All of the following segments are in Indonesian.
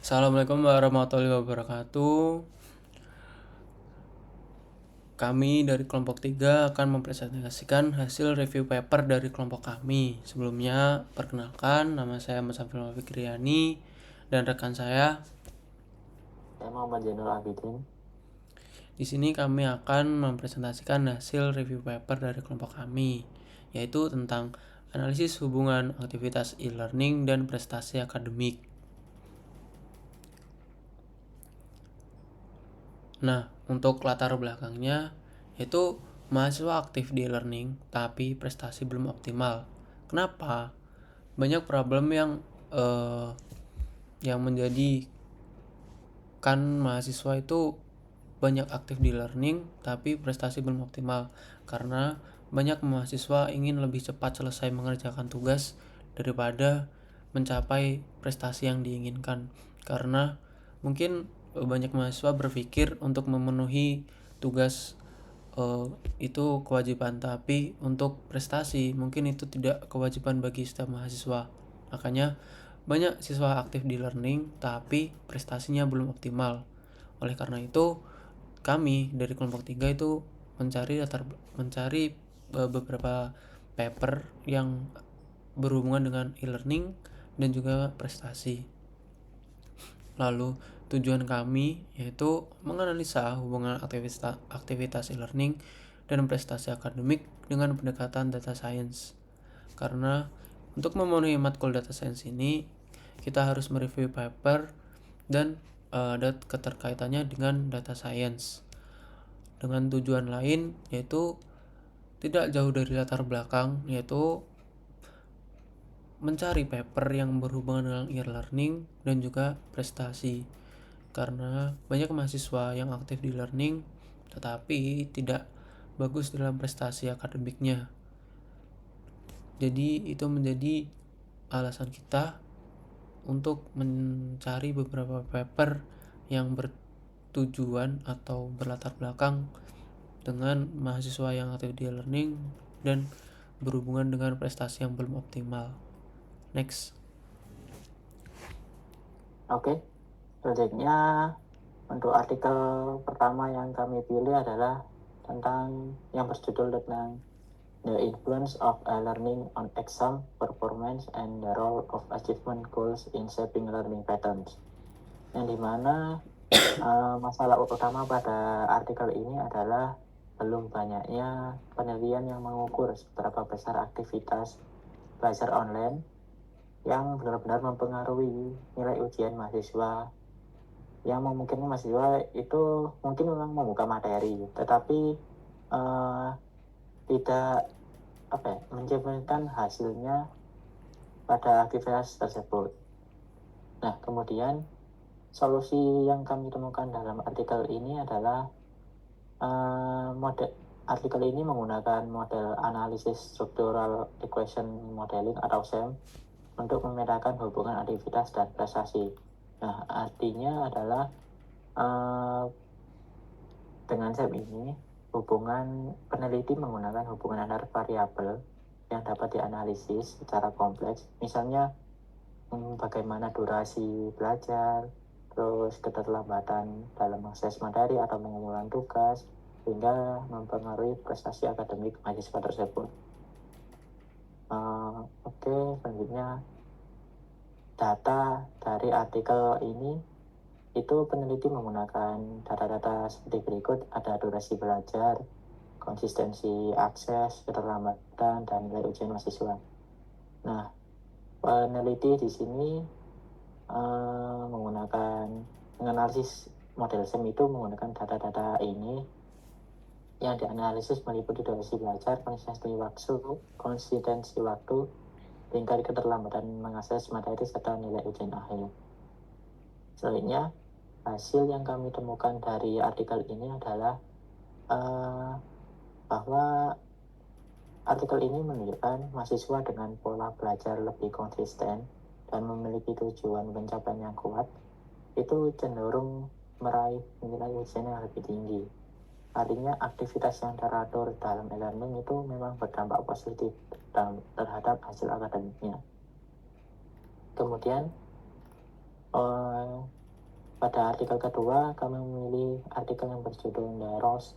Assalamualaikum warahmatullahi wabarakatuh. Kami dari kelompok 3 akan mempresentasikan hasil review paper dari kelompok kami. Sebelumnya, perkenalkan, nama saya Musafir Fikriani dan rekan saya. Saya Muhammad Zainul Abidin. Di sini kami akan mempresentasikan hasil review paper dari kelompok kami, yaitu tentang analisis hubungan aktivitas e-learning dan prestasi akademik. Nah, untuk latar belakangnya, yaitu mahasiswa aktif di e-learning tapi prestasi belum optimal. Kenapa? Banyak problem yang menjadikan mahasiswa itu banyak aktif di learning tapi prestasi belum optimal, karena banyak mahasiswa ingin lebih cepat selesai mengerjakan tugas daripada mencapai prestasi yang diinginkan. Karena mungkin banyak mahasiswa berpikir untuk memenuhi tugas itu kewajiban, tapi untuk prestasi mungkin itu tidak kewajiban bagi setiap mahasiswa. Makanya banyak siswa aktif di learning tapi prestasinya belum optimal. Oleh karena itu, kami dari kelompok 3 itu mencari beberapa paper yang berhubungan dengan e-learning dan juga prestasi. Lalu tujuan kami yaitu menganalisa hubungan aktivitas e-learning dan prestasi akademik dengan pendekatan data science. Karena untuk memenuhi matkul data science ini, kita harus mereview paper dan ada keterkaitannya dengan data science. Dengan tujuan lain yaitu tidak jauh dari latar belakang, yaitu mencari paper yang berhubungan dengan e-learning dan juga prestasi. Karena banyak mahasiswa yang aktif di learning tetapi tidak bagus dalam prestasi akademiknya. Jadi itu menjadi alasan kita untuk mencari beberapa paper yang bertujuan atau berlatar belakang dengan mahasiswa yang aktif di learning dan berhubungan dengan prestasi yang belum optimal. Next. Oke, selanjutnya untuk artikel pertama yang kami pilih adalah tentang yang berjudul tentang The Influence of Learning on Exam Performance and the Role of Achievement Goals in Shaping Learning Patterns. Yang dimana masalah utama pada artikel ini adalah belum banyaknya penelitian yang mengukur seberapa besar aktivitas belajar online yang benar-benar mempengaruhi nilai ujian mahasiswa, yang memungkinkan mahasiswa itu mungkin memang membuka materi tetapi tidak mencerminkan hasilnya pada aktivitas tersebut. Nah, kemudian solusi yang kami temukan dalam artikel ini adalah artikel ini menggunakan model analisis structural equation modeling atau SEM untuk memetakan hubungan aktivitas dan prestasi. Nah, artinya adalah dengan SEM ini hubungan peneliti menggunakan hubungan antar variabel yang dapat dianalisis secara kompleks, misalnya bagaimana durasi belajar, terus keterlambatan dalam akses materi atau pengumpulan tugas, sehingga mempengaruhi prestasi akademik mahasiswa tersebut. Oke, selanjutnya data dari artikel ini itu peneliti menggunakan data-data seperti berikut. Ada durasi belajar, konsistensi akses, keterlambatan, dan nilai ujian mahasiswa. Nah, peneliti di sini menggunakan menganalisis model SEM itu menggunakan data-data ini yang dianalisis meliputi durasi belajar, konsistensi waktu, tingkat keterlambatan mengakses materi, serta nilai ujian akhir. Selanjutnya, hasil yang kami temukan dari artikel ini adalah bahwa artikel ini menunjukkan mahasiswa dengan pola belajar lebih konsisten dan memiliki tujuan pencapaian yang kuat itu cenderung meraih nilai ujian yang lebih tinggi. Artinya aktivitas yang teratur dalam e-learning itu memang berdampak positif terhadap hasil akademiknya. Kemudian pada artikel kedua kami memilih artikel yang berjudul The Roles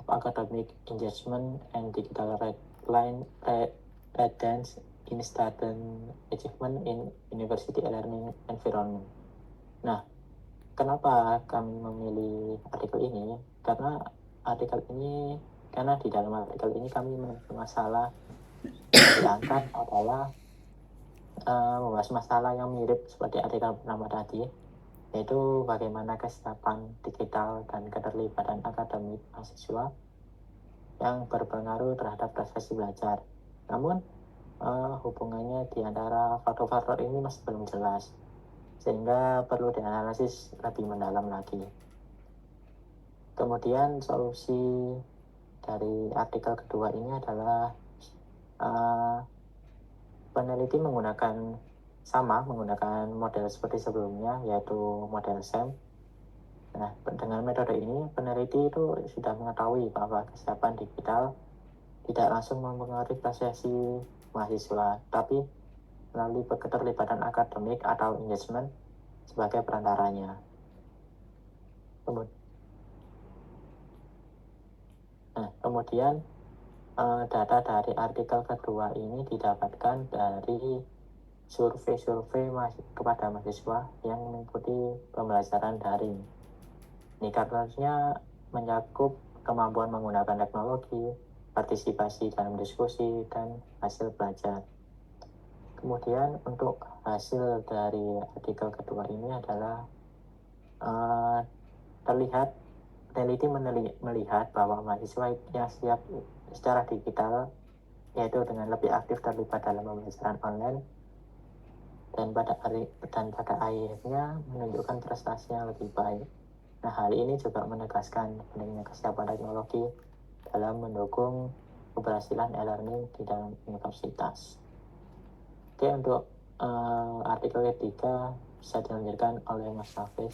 of Academic Engagement and Digital Readiness in Student Achievement in University Learning Environment. Nah, kenapa kami memilih artikel ini? Karena di dalam artikel ini kami menemukan masalah yang diangkat adalah membahas masalah yang mirip seperti artikel pertama tadi, yaitu bagaimana kesiapan digital dan keterlibatan akademik mahasiswa yang berpengaruh terhadap prestasi belajar. Namun, hubungannya di antara faktor-faktor ini masih belum jelas, sehingga perlu dianalisis lebih mendalam lagi. Kemudian solusi dari artikel kedua ini adalah peneliti menggunakan model seperti sebelumnya, yaitu model SAM. Nah, dengan metode ini, peneliti itu sudah mengetahui bahwa kesiapan digital tidak langsung mempengaruhi prestasi mahasiswa, tapi melalui keterlibatan akademik atau engagement sebagai perantaranya. Kemudian data dari artikel kedua ini didapatkan dari survei kepada mahasiswa yang mengikuti pembelajaran daring. Indikatornya mencakup kemampuan menggunakan teknologi, partisipasi dalam diskusi, dan hasil belajar. Kemudian untuk hasil dari artikel kedua ini adalah peneliti melihat bahwa mahasiswa yang siap secara digital, yaitu dengan lebih aktif terlibat dalam pembelajaran online, dan pada akhirnya menunjukkan prestasi yang lebih baik. Nah, hal ini juga menegaskan pentingnya kesiapan teknologi dalam mendukung keberhasilan e-learning di dalam universitas. Oke, untuk artikel ketiga bisa dilanjutkan oleh Mas Hafiz.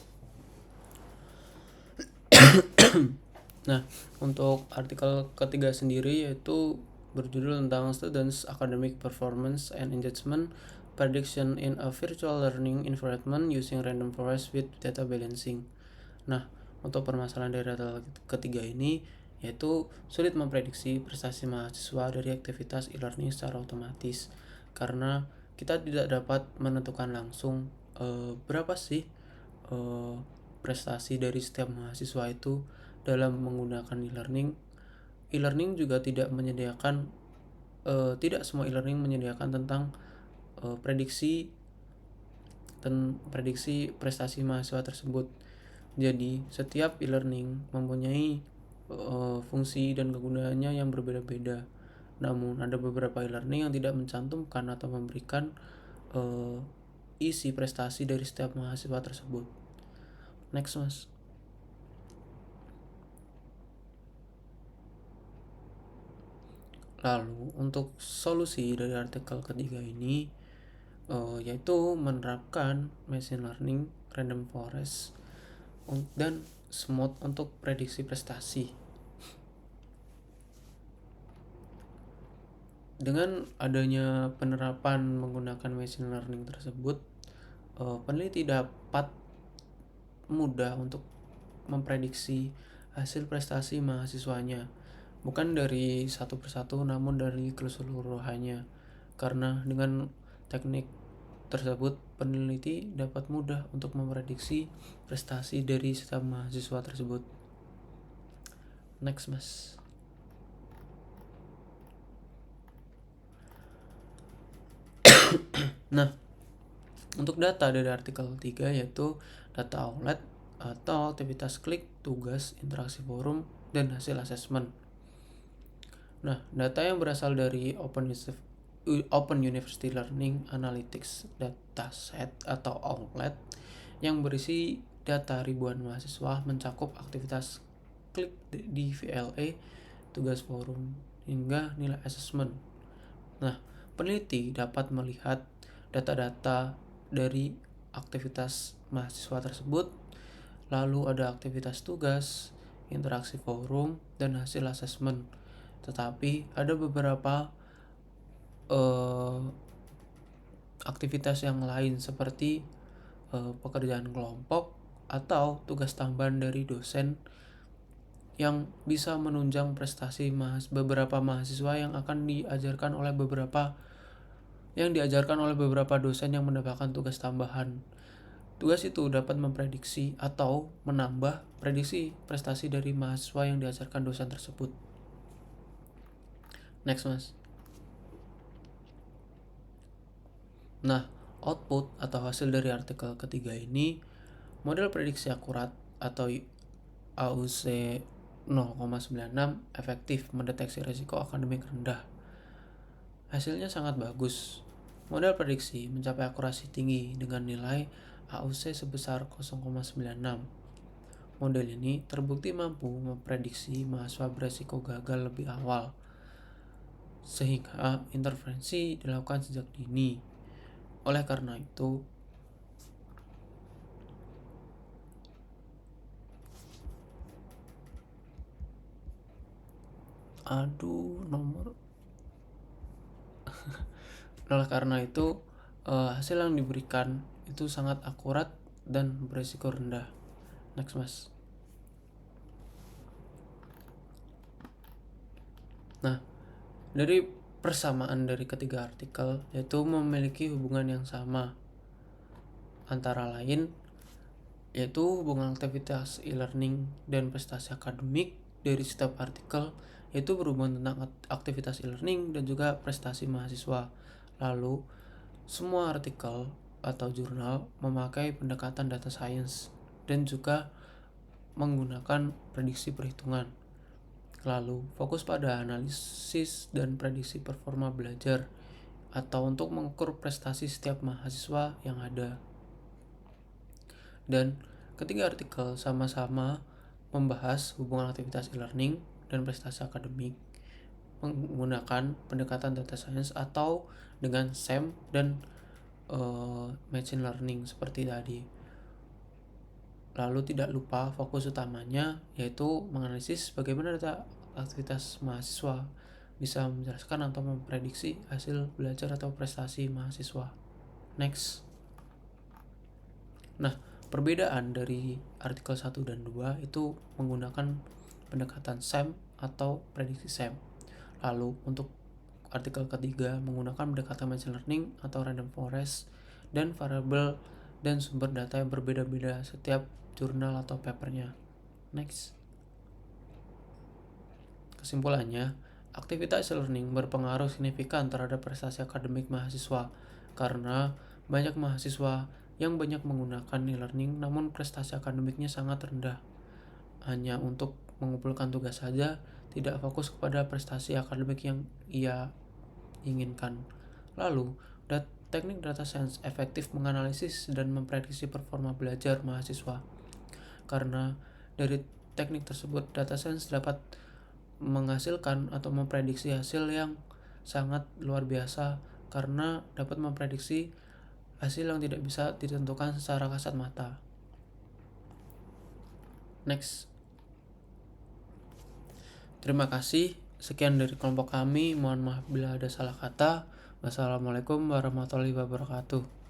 Nah, untuk artikel ketiga sendiri yaitu berjudul tentang Students Academic Performance and Engagement Prediction in a Virtual Learning Environment Using Random Forest with Data Balancing. Nah, untuk permasalahan dari artikel ketiga ini yaitu sulit memprediksi prestasi mahasiswa dari aktivitas e-learning secara otomatis karena kita tidak dapat menentukan langsung berapa sih prestasi dari setiap mahasiswa itu dalam menggunakan e-learning. E-learning juga tidak menyediakan tidak semua e-learning menyediakan tentang prediksi prestasi mahasiswa tersebut. Jadi, setiap e-learning mempunyai fungsi dan kegunaannya yang berbeda-beda. Namun, ada beberapa e-learning yang tidak mencantumkan atau memberikan isi prestasi dari setiap mahasiswa tersebut. Next, Mas. Lalu, untuk solusi dari artikel ketiga ini yaitu menerapkan machine learning, random forest, dan smooth untuk prediksi prestasi. Dengan adanya penerapan menggunakan machine learning tersebut, peneliti dapat mudah untuk memprediksi hasil prestasi mahasiswanya, bukan dari satu persatu namun dari keseluruhannya. Karena dengan teknik tersebut, peneliti dapat mudah untuk memprediksi prestasi dari setiap mahasiswa tersebut. Next, Mas. Nah, untuk data dari artikel 3 yaitu data outlet atau aktivitas klik, tugas, interaksi forum, dan hasil asesmen. Nah, data yang berasal dari Open University Learning Analytics Dataset atau outlet yang berisi data ribuan mahasiswa mencakup aktivitas klik di VLE, tugas forum, hingga nilai asesmen. Nah, peneliti dapat melihat data-data dari aktivitas mahasiswa tersebut, lalu ada aktivitas tugas, interaksi forum, dan hasil asesmen. Tetapi ada beberapa aktivitas yang lain seperti pekerjaan kelompok atau tugas tambahan dari dosen yang bisa menunjang prestasi beberapa mahasiswa yang diajarkan oleh beberapa dosen yang mendapatkan tugas tambahan. Tugas itu dapat memprediksi atau menambah prediksi prestasi dari mahasiswa yang diajarkan dosen tersebut. Next, Mas. Nah, output atau hasil dari artikel ketiga ini, model prediksi akurat atau AUC 0,96 efektif mendeteksi risiko akademik rendah. Hasilnya sangat bagus. Model prediksi mencapai akurasi tinggi dengan nilai AUC sebesar 0,96. Model ini terbukti mampu memprediksi mahasiswa beresiko gagal lebih awal, sehingga intervensi dilakukan sejak dini. Oleh karena itu, hasil yang diberikan itu sangat akurat dan beresiko rendah. Next, Mas. Nah, dari persamaan dari ketiga artikel yaitu memiliki hubungan yang sama, antara lain yaitu hubungan aktivitas e-learning dan prestasi akademik dari setiap artikel, yaitu berhubungan tentang aktivitas e-learning dan juga prestasi mahasiswa. Lalu semua artikel atau jurnal memakai pendekatan data science dan juga menggunakan prediksi perhitungan. Lalu fokus pada analisis dan prediksi performa belajar atau untuk mengukur prestasi setiap mahasiswa yang ada. Dan ketiga artikel sama-sama membahas hubungan aktivitas e-learning dan prestasi akademik menggunakan pendekatan data science atau dengan SEM dan machine learning seperti tadi. Lalu tidak lupa fokus utamanya yaitu menganalisis bagaimana data aktivitas mahasiswa bisa menjelaskan atau memprediksi hasil belajar atau prestasi mahasiswa. Next. Nah, perbedaan dari artikel 1 dan 2 itu menggunakan pendekatan SEM atau prediksi SEM. Lalu untuk artikel ketiga menggunakan pendekatan machine learning atau random forest dan variabel dan sumber data yang berbeda-beda setiap jurnal atau papernya. Next. Kesimpulannya, aktivitas e-learning berpengaruh signifikan terhadap prestasi akademik mahasiswa karena banyak mahasiswa yang banyak menggunakan e-learning namun prestasi akademiknya sangat rendah. Hanya untuk mengumpulkan tugas saja, tidak fokus kepada prestasi akademik yang ia inginkan. Lalu, teknik data science efektif menganalisis dan memprediksi performa belajar mahasiswa. Karena dari teknik tersebut, data science dapat menghasilkan atau memprediksi hasil yang sangat luar biasa karena dapat memprediksi hasil yang tidak bisa ditentukan secara kasat mata. Next. Terima kasih. Sekian dari kelompok kami. Mohon maaf bila ada salah kata. Wassalamualaikum warahmatullahi wabarakatuh.